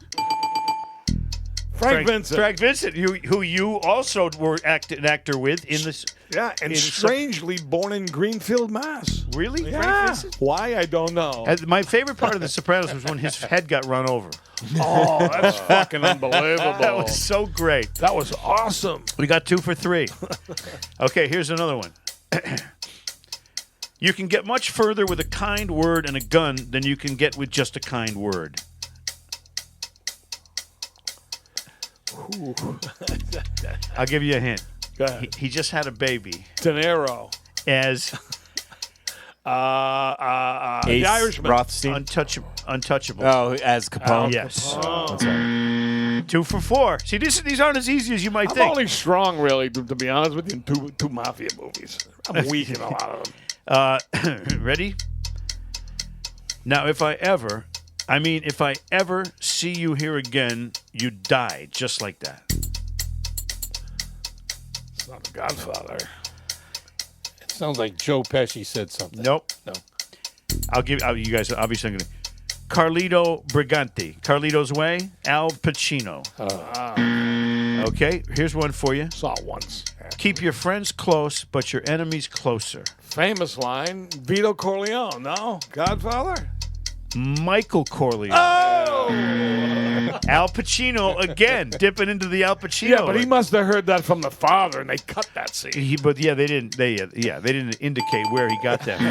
E: Frank Vincent.
A: Frank Vincent, who you also were an actor with in this.
E: Yeah, and
A: in
E: strangely born in Greenfield, Mass.
A: Really? Frank
E: Yeah.
A: Vincent?
E: Why? I don't know.
A: My favorite part of The Sopranos was when his head got run over.
E: Oh, that's fucking unbelievable.
A: That was so great.
E: That was awesome.
A: We got 2 for 3. Okay, here's another one. You can get much further with a kind word and a gun than you can get with just a kind word. I'll give you a hint.
E: Go ahead.
A: He just had a baby.
E: De Niro.
A: As
E: The Irishman.
G: Rothstein.
A: untouchable.
G: Oh, as Capone.
A: Yes.
G: That's right.
A: 2 for 4. See, these aren't as easy as you might
E: I'm
A: think.
E: only strong, really, to be honest with you, in two mafia movies. I'm weak in a lot of them.
A: Ready? Now, if I ever see you here again, you die just like that.
E: It's not The Godfather.
F: It sounds like Joe Pesci said something.
A: Nope.
F: No.
A: You guys, obviously, I'm going to. Carlito Brigante. Carlito's Way. Al Pacino. Okay, here's one for you.
E: Saw it once.
A: Keep your friends close, but your enemies closer.
E: Famous line. Vito Corleone. No? Godfather?
A: Michael Corleone.
E: Oh!
A: Al Pacino again, dipping into the Al Pacino.
E: Yeah, but he must have heard that from the father, and they cut that scene.
A: They didn't indicate where he got that.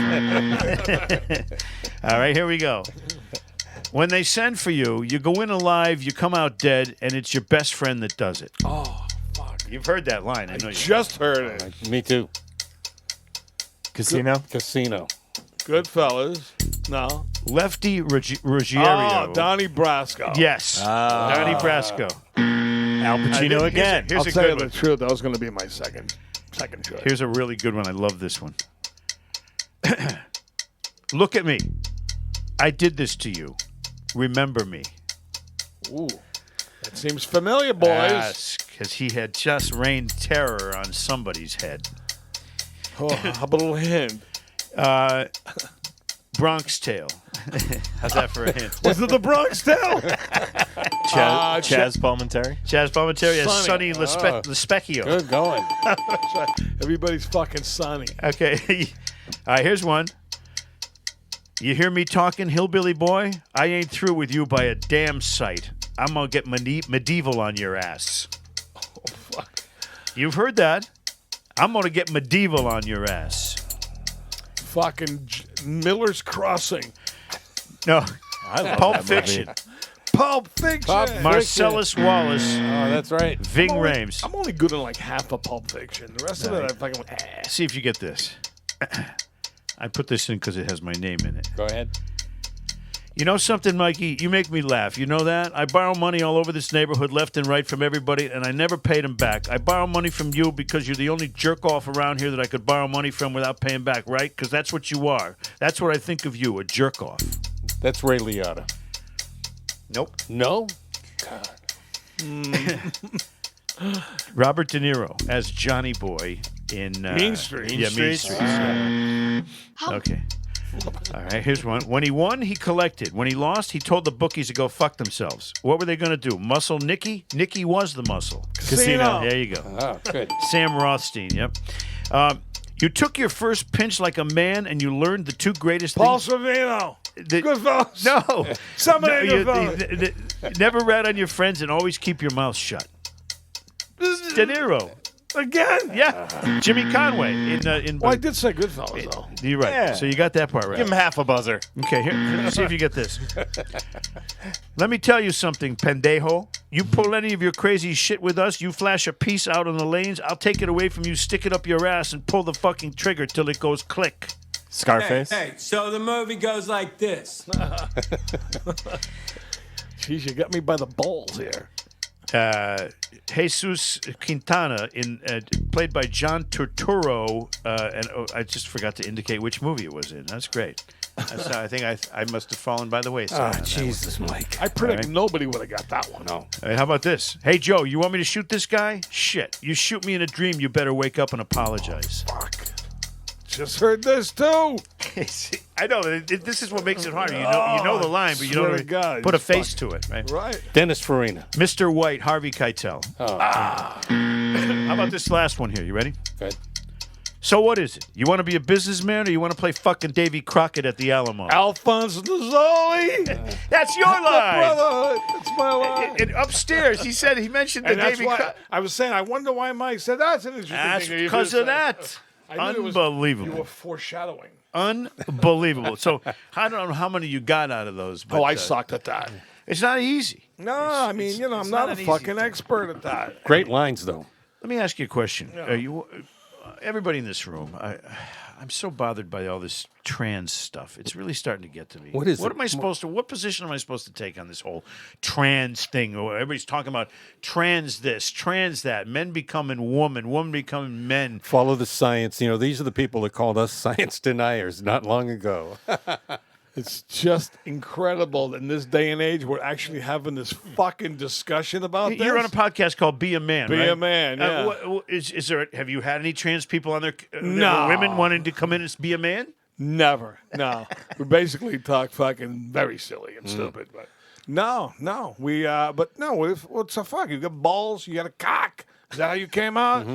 A: All right, here we go. When they send for you, you go in alive, you come out dead, and it's your best friend that does it.
E: Oh, fuck.
A: You've heard that line. I know you
E: Just heard it.
F: Me too.
G: Casino.
F: Casino.
E: Goodfellas. No.
A: Lefty Ruggiero.
E: Oh, Donnie Brasco.
A: Yes. Donnie Brasco.
G: Al Pacino again.
A: Here's
E: I'll
A: a
E: tell you
A: good
E: the
A: one.
E: truth. That was going to be my second choice.
A: Here's a really good one. I love this one. Look at me. I did this to you. Remember me.
E: Ooh. That seems familiar, boys.
A: Yes, because he had just rained terror on somebody's head.
E: Oh, how about a little hint?
A: Bronx Tale. How's that for a hint?
E: Was it the Bronx Tale?
G: Chaz Palminteri.
A: Chaz Palminteri as
E: Sonny.
A: Sonny Lespecchio.
F: Good going.
E: Everybody's fucking sunny.
A: Okay. All right, here's one. You hear me talking, hillbilly boy? I ain't through with you by a damn sight. I'm going to get medieval on your ass.
E: Oh, fuck.
A: You've heard that. I'm going to get medieval on your ass.
E: Fucking Miller's Crossing.
A: No.
G: I love
A: Pulp
G: that movie.
A: Fiction.
E: Pulp Fiction.
A: Marcellus Wallace.
F: Oh, that's right.
A: Ving Rhames.
E: I'm only good in like half of Pulp Fiction. The rest of it, I fucking
A: See if you get this. I put this in because it has my name in it.
F: Go ahead.
A: You know something, Mikey? You make me laugh. You know that? I borrow money all over this neighborhood, left and right, from everybody, and I never paid them back. I borrow money from you because you're the only jerk-off around here that I could borrow money from without paying back, right? Because that's what you are. That's what I think of you, a jerk-off.
F: That's Ray Liotta.
A: Nope.
F: No?
A: Robert De Niro as Johnny Boy in...
E: Mean Streets.
A: Yeah, Mean Streets. Yeah. Okay. All right, here's one. When he won, he collected. When he lost, he told the bookies to go fuck themselves. What were they going to do? Muscle Nicky? Nicky was the muscle.
E: Casino.
A: There you go.
F: Oh, good.
A: Sam Rothstein, yep. You took your first pinch like a man, and you learned the two greatest
E: Paul
A: things.
E: Sorvino.
A: The-
E: Goodfellas.
A: No.
E: Somebody
A: No,
E: Goodfellas.
A: never rat on your friends and always keep your mouth shut. De Niro.
E: Again?
A: Yeah. Jimmy Conway. In
E: Well, I did say Goodfellas, though.
A: You're right.
G: Yeah.
A: So you got that part right.
G: Give him half a buzzer.
A: Okay, here, let's see if you get this. Let me tell you something, pendejo. You pull any of your crazy shit with us, you flash a piece out on the lanes, I'll take it away from you, stick it up your ass, and pull the fucking trigger till it goes click.
G: Scarface.
H: Hey, so the movie goes like this.
E: Jeez, you got me by the balls here.
A: Jesus Quintana, played by John Turturro, and I just forgot to indicate which movie it was in. That's great. I think I must have fallen by the wayside. on that one.
F: Jesus, Mike.
E: I predict
A: All right.
E: nobody would have got that one.
F: No.
A: All right, how about this? Hey, Joe, you want me to shoot this guy? Shit. You shoot me in a dream, you better wake up and apologize.
E: Fuck. Just heard this, too.
A: See, I know. This is what makes it hard. You know the line, but you
E: Swear
A: don't
E: to God,
A: put a
E: just
A: face to it, right?
E: Right.
F: Dennis Farina.
A: Mr. White, Harvey Keitel. How about this last one here? You ready?
F: Good.
A: So what is it? You want to be a businessman or you want to play fucking Davy Crockett at the Alamo?
E: Alphonse Lazzoli.
A: That's your line.
E: Brother, it's my line.
A: And upstairs, he mentioned the
E: And that's
A: Davy
E: why
A: Crockett.
E: I was saying, I wonder why Mike said that's an interesting
A: That's
E: thing.
A: because of that.
E: I knew
A: Unbelievable.
E: You were foreshadowing.
A: Unbelievable. So I don't know how many you got out of those. But,
E: I sucked at that.
A: It's not easy.
E: No, I mean, I'm
A: it's
E: not
A: not
E: a
A: an easy
E: fucking
A: thing.
E: expert at that.
F: Great lines, though.
A: Let me ask you a question. Everybody in this room, I'm so bothered by all this trans stuff. It's really starting to get to me.
F: What is it?
A: Am I supposed to? What position am I supposed to take on this whole trans thing? Or everybody's talking about trans this, trans that, men becoming woman becoming men.
F: Follow the science. These are the people that called us science deniers not long ago.
E: It's just incredible that in this day and age we're actually having this fucking discussion about this.
A: You're on a podcast called "Be a Man."
E: Be
A: right?
E: a Man, yeah.
A: Is there? Have you had any trans people on there?
E: No.
A: Women wanting to come in and be a man?
E: Never. No. We basically talk fucking very silly and stupid, but no. What's the fuck? You got balls, you got a cock. Is that how you came out?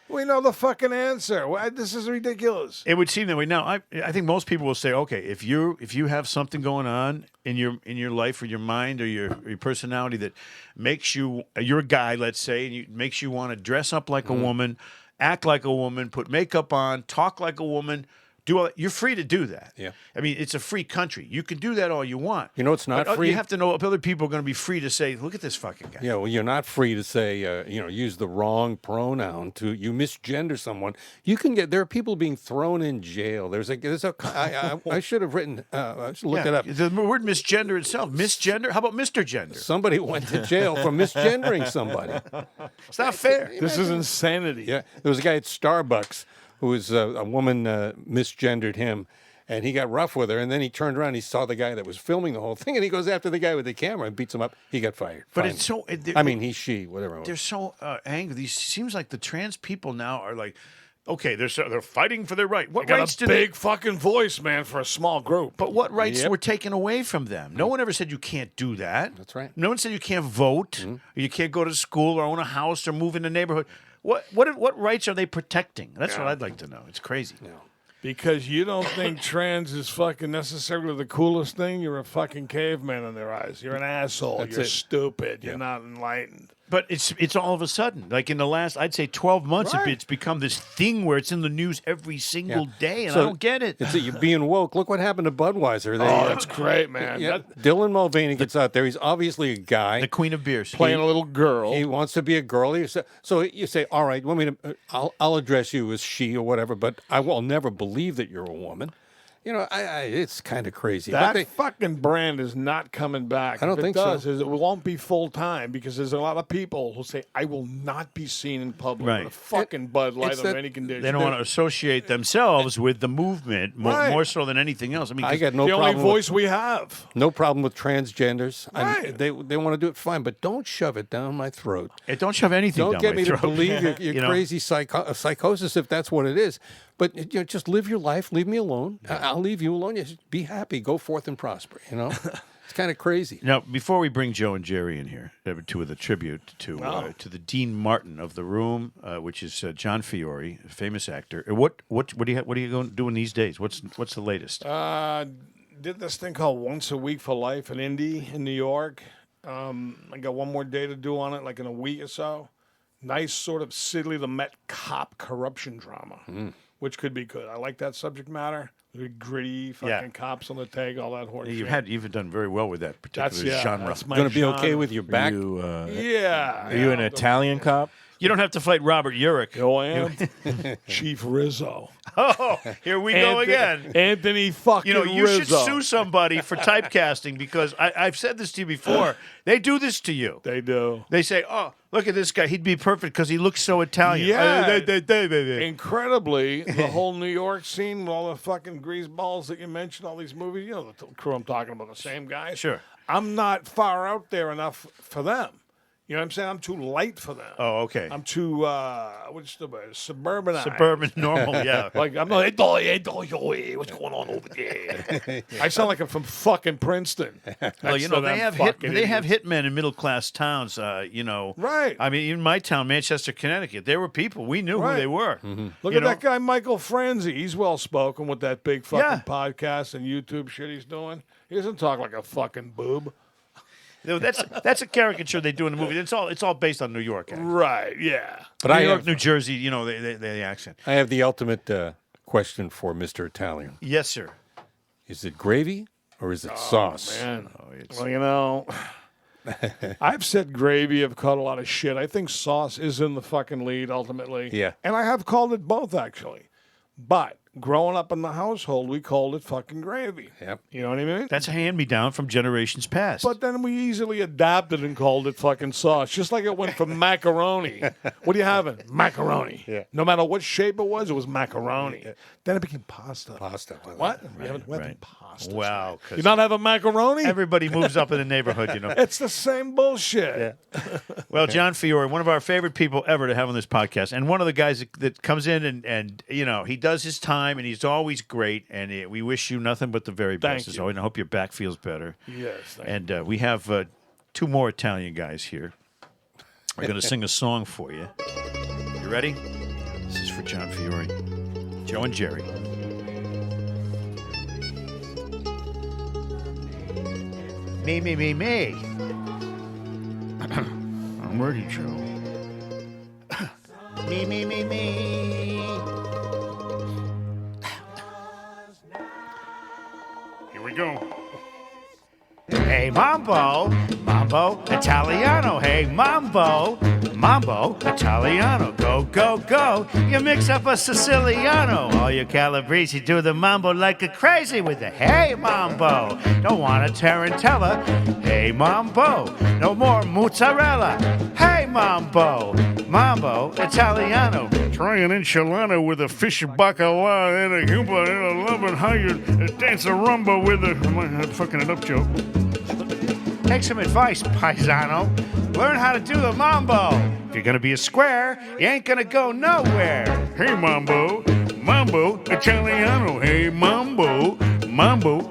E: We know the fucking answer. This is ridiculous.
A: It would seem that way. Now, I think most people will say, okay, if you have something going on in your life or your mind or your personality that makes you're a guy, let's say, and makes you want to dress up like a woman, act like a woman, put makeup on, talk like a woman. You're free to do that.
F: Yeah.
A: I mean, it's a free country. You can do that all you want.
F: It's not
A: But
F: free.
A: You have to know if other people are going to be free to say, look at this fucking guy.
F: Yeah, well, you're not free to say, use the wrong pronoun you misgender someone. There are people being thrown in jail. I should have written, I should look it up.
A: The word misgender itself. Misgender? How about Mr. Gender?
F: Somebody went to jail for misgendering somebody.
A: It's not fair.
E: This is insanity.
F: Yeah, there was a guy at Starbucks who was a woman misgendered him, and he got rough with her, and then he turned around, he saw the guy that was filming the whole thing, and he goes after the guy with the camera and beats him up. He got fired.
A: But
F: Finally.
A: it's so...
F: She, whatever.
A: They're so angry. These seems like the trans people now are like, okay, they're fighting for their right. What
E: Got
A: rights
E: a big fucking voice, man, for a small group.
A: But what rights were taken away from them? No one ever said you can't do that.
F: That's right.
A: No one said you can't vote, or you can't go to school, or own a house, or move in the neighborhood. What rights are they protecting? That's what I'd like to know. It's crazy.
F: Yeah.
E: Because you don't think trans is fucking necessarily the coolest thing, you're a fucking caveman in their eyes. You're an asshole.
F: That's
E: You're
F: it.
E: stupid. You're not enlightened.
A: But it's all of a sudden, like in the last, I'd say 12 months,
E: Right.
A: it's become this thing where it's in the news every single day, and
F: So
A: I don't get it.
F: You're being woke. Look what happened to Budweiser.
E: That's great, man.
F: Dylan Mulvaney gets out there. He's obviously a guy.
A: The queen of beers.
E: Playing a little girl.
F: He wants to be a girl. So you say, all right, want me to? I'll address you as she or whatever, but I will never believe that you're a woman. It's kind of crazy.
E: That
F: But
E: fucking brand is not coming back.
F: I don't
E: If
F: think
E: it
F: so.
E: does, it won't be full time because there's a lot of people who say, I will not be seen in public
A: Right.
E: with a fucking Bud Light
F: it's
E: under
F: that-
E: any condition.
A: They don't want to associate themselves with the movement
E: Right.
A: more so than anything else. I mean,
F: I
A: 'cause
F: got no
E: the only
F: problem.
E: voice we have.
F: No problem with transgenders.
E: Right.
F: They want to do it fine, but don't shove it down my throat.
A: don't shove anything
F: Don't
A: down
F: get
A: my
F: me
A: throat.
F: to believe your
A: You know?
F: crazy psychosis if that's what it is. But just live your life. Leave me alone. I'll leave you alone. Just be happy. Go forth and prosper. It's kind of crazy.
A: Now, before we bring Joe and Jerry in here, to the tribute to the Dean Martin of the room, which is John Fiore, a famous actor. What are you going doing these days? What's the latest?
E: Did this thing called Once a Week for Life in Indy in New York. I got one more day to do on it, like in a week or so. Nice sort of Sidley Lumet cop corruption drama, which could be good. I like that subject matter. The gritty fucking cops on the take, all that horse shit.
A: You've done very well with that particular genre.
E: That's my
F: Going to be okay
E: genre.
F: with your back?
E: Yeah.
G: Are you an Italian cop?
A: You don't have to fight Robert Urich.
E: Oh, I am. Chief Rizzo.
A: Oh, here we go again.
E: Anthony fucking
A: You
E: Rizzo.
A: should sue somebody for typecasting because I've said this to you before. They do this to you.
E: They do.
A: They say, "Oh, look at this guy. He'd be perfect because he looks so Italian."
E: Yeah.
A: They.
E: Incredibly, the whole New York scene with all the fucking greaseballs that you mentioned, all these movies, you know the crew I'm talking about, the same guys.
A: Sure.
E: I'm not far out there enough for them. You know what I'm saying? I'm too light for them.
A: Oh, okay.
E: I'm too, what's the word? Suburban.
A: Suburban normal, yeah.
E: Like, I'm not, what's going on over there? I sound like I'm from fucking Princeton.
A: Well,
E: Next to them
A: they have
E: fucking
A: hitmen in middle class towns.
E: Right.
A: I mean, even my town, Manchester, Connecticut, there were people we knew who
E: Right.
A: they were.
E: Look
A: You
E: at
A: know?
E: that guy, Michael Franzi. He's well spoken with that big fucking
A: Yeah.
E: podcast and YouTube shit he's doing. He doesn't talk like a fucking boob.
A: That's a caricature they do in the movie. It's all based on New York. Actually.
E: Right, yeah.
F: But
A: New
F: I
A: York,
F: have,
A: New Jersey. You know, the accent.
F: I have the ultimate question for Mr. Italian.
A: Yes, sir.
F: Is it gravy or is it sauce?
E: Man. Well, you know, I've said gravy. I've called a lot of shit. I think sauce is in the fucking lead ultimately.
F: Yeah.
E: And I have called it both, actually. But growing up in the household, we called it fucking gravy.
F: Yep.
E: You know what I mean?
A: That's a hand-me-down from generations past.
E: But then we easily adapted and called it fucking sauce, just like it went from macaroni. What are you having? Macaroni.
F: Yeah.
E: No matter what shape it was macaroni. Then it became pasta.
F: Pasta.
E: What? We haven't
A: right.
E: pasta.
A: Wow. 'cause
E: You're not having macaroni?
A: everybody moves up in the neighborhood, you know.
E: It's the same bullshit.
A: Well, John Fiore, one of our favorite people ever to have on this podcast, and one of the guys that comes in and you know, he does his time, and he's always great, and we wish you nothing but the very best.
E: Thank
A: So I hope your back feels better.
E: Yes. Thank
A: And we have two more Italian guys here. We're going to sing a song for you. You ready? This is for John Fiore, Joe and Jerry. Me. I'm ready, Joe. Me. Here we go. Hey, Mambo, Italiano. Hey, Mambo, Italiano. Go. You mix up a Siciliano. All you Calabrese do the Mambo like a crazy with the hey, Mambo. Don't want a Tarantella. Hey, Mambo. No more mozzarella. Hey, Mambo, Italiano. Try an enchilada with a fish bacala and a humba and a loving how you dance a rumba with a... I'm fucking it up, Joe. Take some advice, paisano. Learn how to do the mambo. If you're gonna be a square, you ain't gonna go nowhere. Hey, Mambo, Italiano. Hey, Mambo,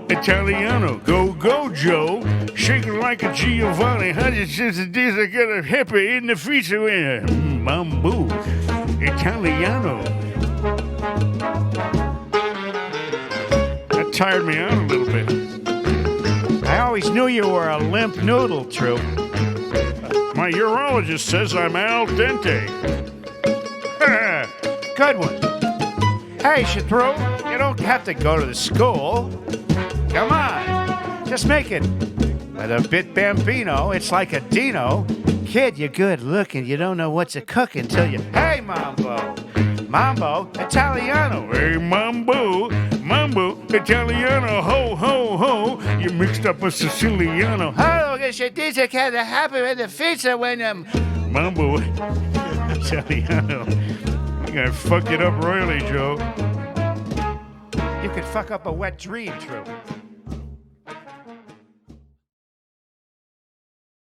A: Italiano. Go, Joe. Shake it like a Giovanni. 160 I got a hippie in the feature in Mambo, Italiano. That tired me out a little bit. I always knew you were a limp noodle, Troop. My urologist says I'm al dente. Good one. Hey, Shatru, you don't have to go to the school. Come on, just make it. With a bit bambino, it's like a dino. Kid, you're good looking. You don't know what's a cook until you... Hey, Mambo, Italiano. Hey, Mambo, Italiano. Ho. You mixed up a Siciliano. Oh, che si dice che the happy with the pizza when Mambo, Italiano. I'm gonna fuck it up royally, Joe. You could fuck up a wet dream, True.